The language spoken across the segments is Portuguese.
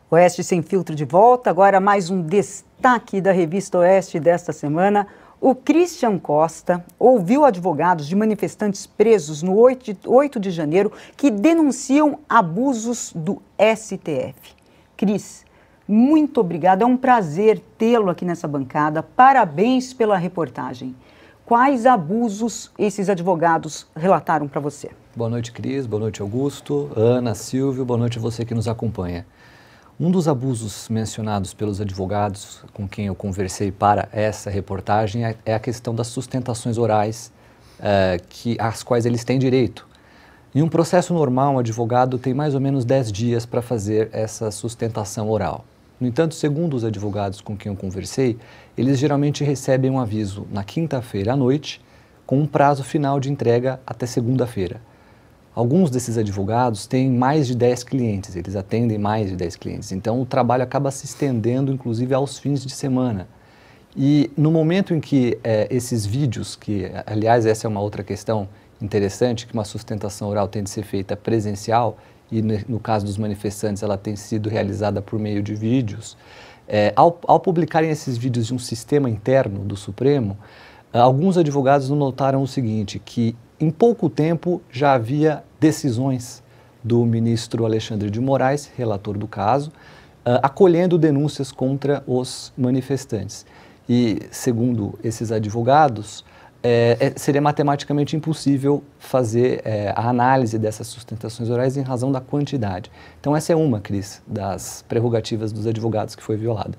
Oeste Sem Filtro de volta, agora mais um destaque da revista Oeste desta semana. O Christian Costa ouviu advogados de manifestantes presos no 8 de janeiro que denunciam abusos do STF. Cris, muito obrigada, é um prazer tê-lo aqui nessa bancada, parabéns pela reportagem. Quais abusos esses advogados relataram para você? Boa noite, Cris, boa noite, Augusto, Ana, Silvio, boa noite a você que nos acompanha. Um dos abusos mencionados pelos advogados com quem eu conversei para essa reportagem é a questão das sustentações orais às quais eles têm direito. Em um processo normal, um advogado tem mais ou menos 10 dias para fazer essa sustentação oral. No entanto, segundo os advogados com quem eu conversei, eles geralmente recebem um aviso na quinta-feira à noite, com um prazo final de entrega até segunda-feira. Alguns desses advogados têm mais de 10 clientes, eles atendem mais de 10 clientes, então o trabalho acaba se estendendo, inclusive, aos fins de semana. E no momento em que esses vídeos, que, aliás, essa é uma outra questão interessante, que uma sustentação oral tem de ser feita presencial, e no caso dos manifestantes ela tem sido realizada por meio de vídeos, ao publicarem esses vídeos de um sistema interno do Supremo, alguns advogados notaram o seguinte, que em pouco tempo já havia decisões do ministro Alexandre de Moraes, relator do caso, acolhendo denúncias contra os manifestantes. E, segundo esses advogados, seria matematicamente impossível fazer a análise dessas sustentações orais em razão da quantidade. Então essa é uma, Cris, das prerrogativas dos advogados que foi violada.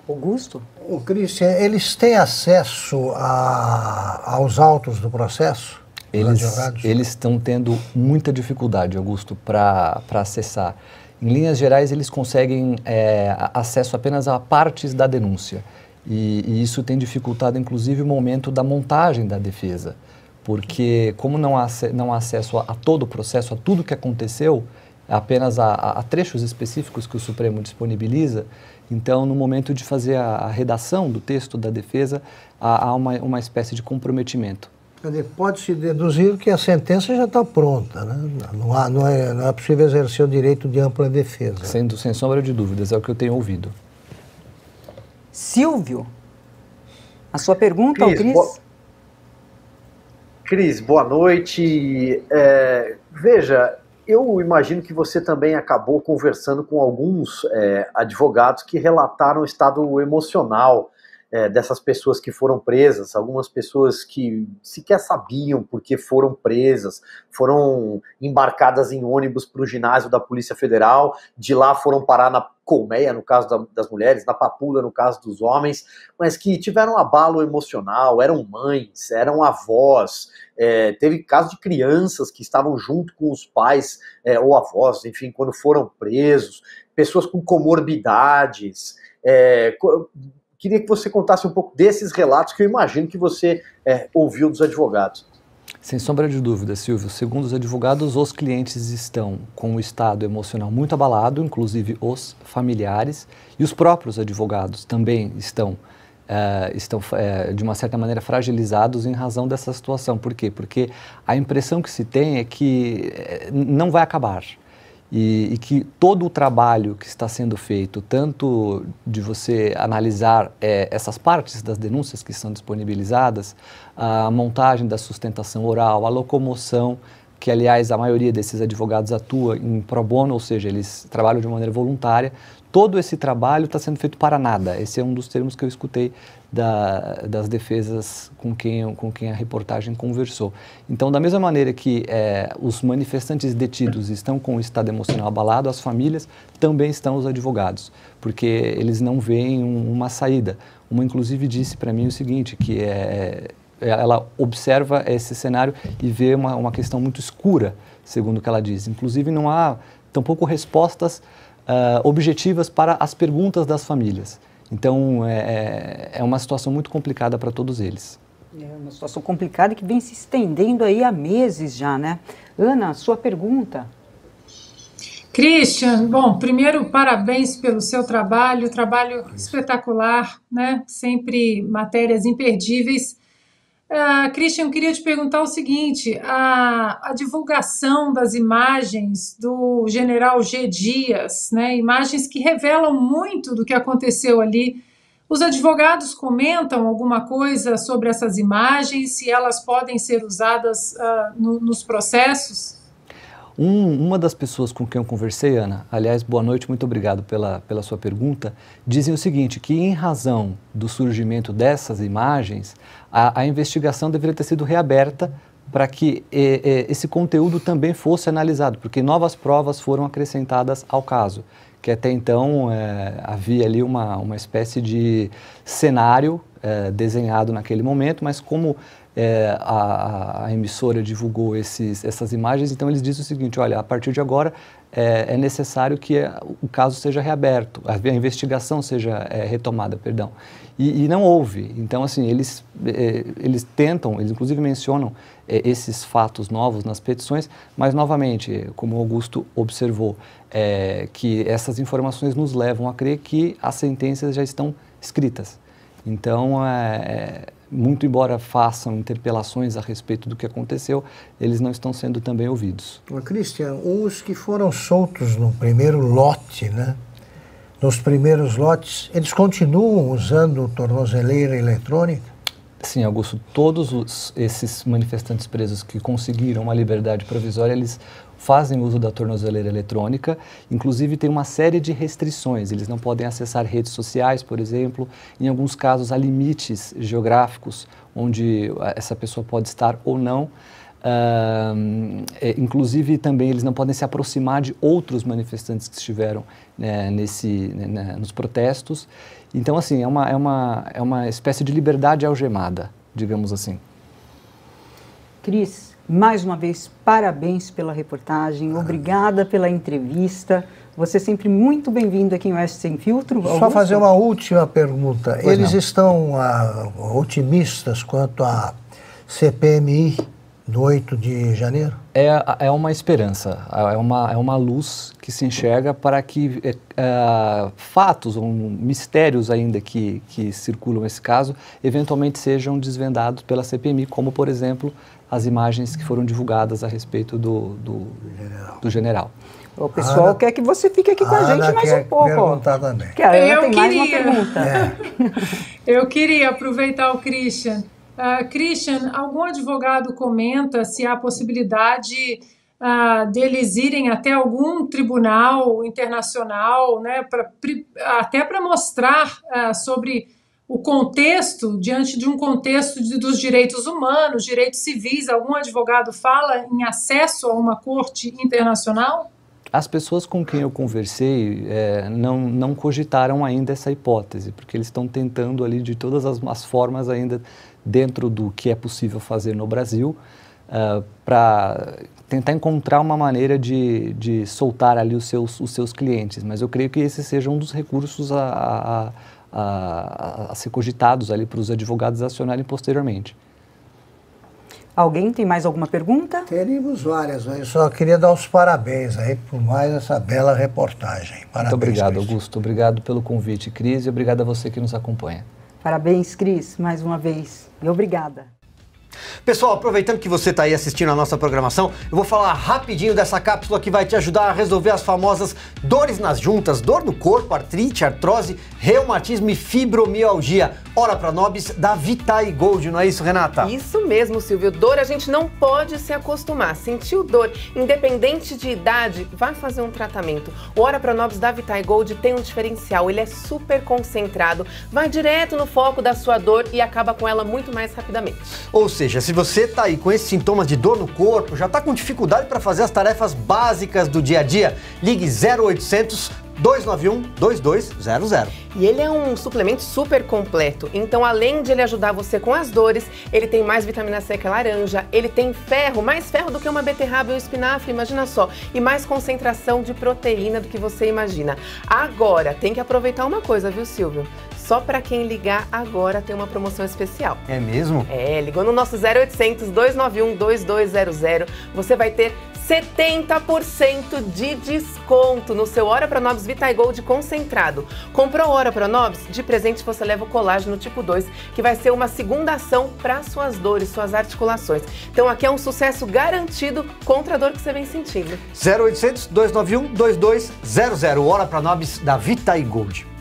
Augusto? O Christian, eles têm acesso aos autos do processo? Eles estão tendo muita dificuldade, Augusto, para acessar. Em linhas gerais, eles conseguem acesso apenas a partes da denúncia. E isso tem dificultado, inclusive, o momento da montagem da defesa. Porque, como não há acesso a todo o processo, a tudo que aconteceu, apenas a trechos específicos que o Supremo disponibiliza, então, no momento de fazer a redação do texto da defesa, há uma espécie de comprometimento. Pode-se deduzir que a sentença já está pronta, né? Não é possível exercer o direito de ampla defesa. Sem sombra de dúvidas, é o que eu tenho ouvido. Silvio, a sua pergunta ao Cris? Cris, boa noite. Veja, eu imagino que você também acabou conversando com alguns advogados que relataram o estado emocional dessas pessoas que foram presas, algumas pessoas que sequer sabiam porque foram presas, foram embarcadas em ônibus para o ginásio da Polícia Federal, de lá foram parar na colmeia, no caso das mulheres, na papuda, no caso dos homens, mas que tiveram um abalo emocional, eram mães, eram avós, teve caso de crianças que estavam junto com os pais ou avós, enfim, quando foram presos, pessoas com comorbidades. Queria que você contasse um pouco desses relatos que eu imagino que você ouviu dos advogados. Sem sombra de dúvida, Silvio. Segundo os advogados, os clientes estão com o estado emocional muito abalado, inclusive os familiares, e os próprios advogados também estão de uma certa maneira fragilizados em razão dessa situação. Por quê? Porque a impressão que se tem é que não vai acabar. E que todo o trabalho que está sendo feito, tanto de você analisar essas partes das denúncias que são disponibilizadas, a montagem da sustentação oral, a locomoção, que aliás a maioria desses advogados atua em pro bono, ou seja, eles trabalham de maneira voluntária, todo esse trabalho está sendo feito para nada. Esse é um dos termos que eu escutei das defesas com quem a reportagem conversou. Então, da mesma maneira que os manifestantes detidos estão com o estado emocional abalado, as famílias também estão os advogados, porque eles não veem uma saída. Uma, inclusive, disse para mim o seguinte, que ela observa esse cenário e vê uma questão muito escura, segundo o que ela diz. Inclusive, não há tampouco respostas objetivas para as perguntas das famílias. Então, é uma situação muito complicada para todos eles. É uma situação complicada que vem se estendendo aí há meses já, né? Ana, sua pergunta. Christian, bom, primeiro, parabéns pelo seu trabalho espetacular, né? Sempre matérias imperdíveis. Christian, eu queria te perguntar o seguinte, a divulgação das imagens do general G. Dias, né, imagens que revelam muito do que aconteceu ali, os advogados comentam alguma coisa sobre essas imagens, se elas podem ser usadas nos processos? Uma das pessoas com quem eu conversei, Ana, aliás, boa noite, muito obrigado pela sua pergunta, dizem o seguinte, que em razão do surgimento dessas imagens, a investigação deveria ter sido reaberta para que esse conteúdo também fosse analisado, porque novas provas foram acrescentadas ao caso, que até então havia ali uma espécie de cenário desenhado naquele momento, mas como a emissora divulgou essas imagens, então eles dizem o seguinte, olha, a partir de agora é necessário que o caso seja reaberto, a investigação seja retomada, perdão. E não houve. Então, assim, eles tentam, eles inclusive mencionam esses fatos novos nas petições, mas, novamente, como o Augusto observou, que essas informações nos levam a crer que as sentenças já estão escritas. Então, muito embora façam interpelações a respeito do que aconteceu, eles não estão sendo também ouvidos. Christian, os que foram soltos no primeiro lote, né? Nos primeiros lotes, eles continuam usando tornozeleira eletrônica? Sim, Augusto, todos esses manifestantes presos que conseguiram uma liberdade provisória, eles fazem uso da tornozeleira eletrônica, inclusive tem uma série de restrições, eles não podem acessar redes sociais, por exemplo, em alguns casos há limites geográficos onde essa pessoa pode estar ou não, inclusive também eles não podem se aproximar de outros manifestantes que estiveram nos protestos, então assim, é uma espécie de liberdade algemada, digamos assim. Cris, mais uma vez, parabéns pela reportagem, obrigada pela entrevista. Você é sempre muito bem-vindo aqui em Oeste Sem Filtro. Só Augusto? fazer uma última pergunta. Pois eles não. estão otimistas quanto à CPMI do 8 de janeiro? É uma esperança, é uma luz que se enxerga para que fatos ou mistérios ainda que circulam nesse caso, eventualmente sejam desvendados pela CPMI, como, por exemplo, as imagens que foram divulgadas a respeito do general. O pessoal quer que você fique aqui com a gente mais um pouco. Perguntar também. Que a Ana tem mais uma pergunta. Eu queria aproveitar o Christian. Christian, algum advogado comenta se há possibilidade deles irem até algum tribunal internacional, né, até para mostrar sobre o contexto, diante de um contexto dos direitos humanos, direitos civis? Algum advogado fala em acesso a uma corte internacional? As pessoas com quem eu conversei não cogitaram ainda essa hipótese, porque eles estão tentando ali de todas as formas ainda dentro do que é possível fazer no Brasil, para tentar encontrar uma maneira de soltar ali os seus clientes. Mas eu creio que esse seja um dos recursos a ser cogitados ali para os advogados acionarem posteriormente. Alguém tem mais alguma pergunta? Teríamos várias. Eu só queria dar os parabéns aí por mais essa bela reportagem. Parabéns, muito obrigado, Cris. Augusto. Obrigado pelo convite, Cris, e obrigado a você que nos acompanha. Parabéns, Cris, mais uma vez. E obrigada. Pessoal, aproveitando que você está aí assistindo a nossa programação, eu vou falar rapidinho dessa cápsula que vai te ajudar a resolver as famosas dores nas juntas, dor no corpo, artrite, artrose, reumatismo e fibromialgia. Ora Pronobis da Vitae Gold, não é isso, Renata? Isso mesmo, Silvio. Dor a gente não pode se acostumar. Sentiu dor, independente de idade, vai fazer um tratamento. O Ora Pronobis da Vitae Gold tem um diferencial, ele é super concentrado, vai direto no foco da sua dor e acaba com ela muito mais rapidamente. Ou seja, se você tá aí com esses sintomas de dor no corpo, já tá com dificuldade para fazer as tarefas básicas do dia a dia, ligue 0800 291 2200. E ele é um suplemento super completo, então além de ele ajudar você com as dores, ele tem mais vitamina C que a laranja, ele tem ferro, mais ferro do que uma beterraba e um espinafre, imagina só, e mais concentração de proteína do que você imagina. Agora, tem que aproveitar uma coisa, viu, Silvio? Só para quem ligar agora tem uma promoção especial. É mesmo? Ligou no nosso 0800 291 2200, você vai ter 70% de desconto no seu Ora Pronobis Vitae Gold concentrado. Comprou Ora Pronobis? De presente você leva o colágeno tipo 2, que vai ser uma segunda ação para suas dores, suas articulações. Então aqui é um sucesso garantido contra a dor que você vem sentindo. 0800 291 2200, Ora Pronobis da Vitae Gold.